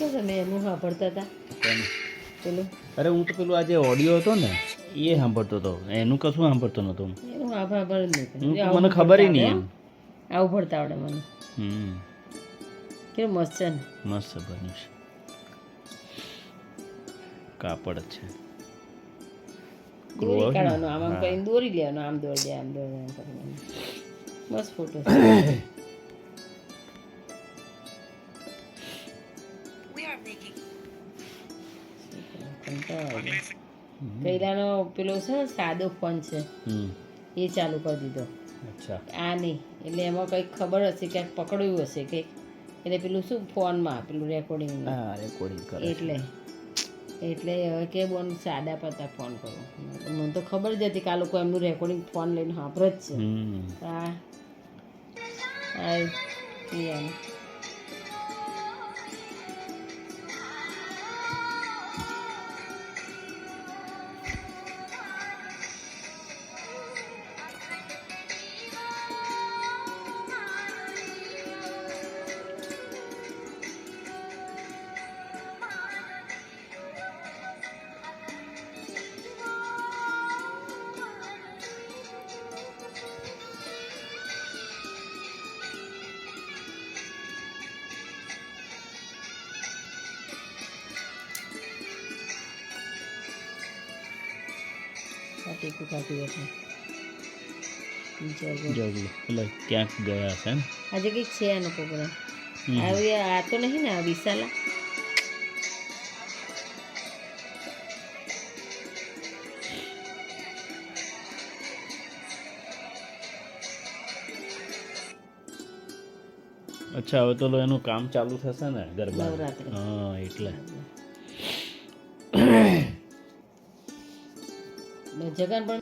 કે તમે એનું સાંભળતા હતા પેલું અરે હું તો પેલું આજે ઓડિયો હતો ને એ સાંભળતો હતો, એનું કશું સાંભળતો નહોતો હું. એનું સાંભળ જ નહીં મને ખબર નહીં એમ. આવું ભરતા આવડે મને. કેવું મસ્ત છે ને. મસ્ત બન્યું છે, કાપડ જ છે. દોરી કાઢવાનું આમ આમ કરીને દોરી લેવાનું, આમ દોરી દે આમ દોરી દે કરીને. મસ્ત ફોટો છે. પહેલાનો પેલો છે ને સાદો ફોન છે એ ચાલુ કરી દીધો. અચ્છા. આ નહીં એટલે એમાં કંઈક ખબર હશે, ક્યાંક પકડ્યું હશે કંઈક, એટલે પેલું શું ફોનમાં પેલું રેકોર્ડિંગ હા, રેકોર્ડિંગ કરે એટલે એટલે હવે કે બોન સાદા પતા ફોન કરો. મને તો ખબર જ હતી કે આ લોકો એમનું રેકોર્ડિંગ ફોન લઈને વાપરે જ છે. હા હા ટેકું કાપી હતું. એટલે ક્યાંક ગયા હશે ને આજે કંઈક છે એનો પ્રોગ્રામ. આવી આ તો નહીં ને વિશાલા. અચ્છા, હવે તો એનું કામ ચાલુ થશે ને ગરબા. નવરાત્રિ. હા, એટલે જગન પણ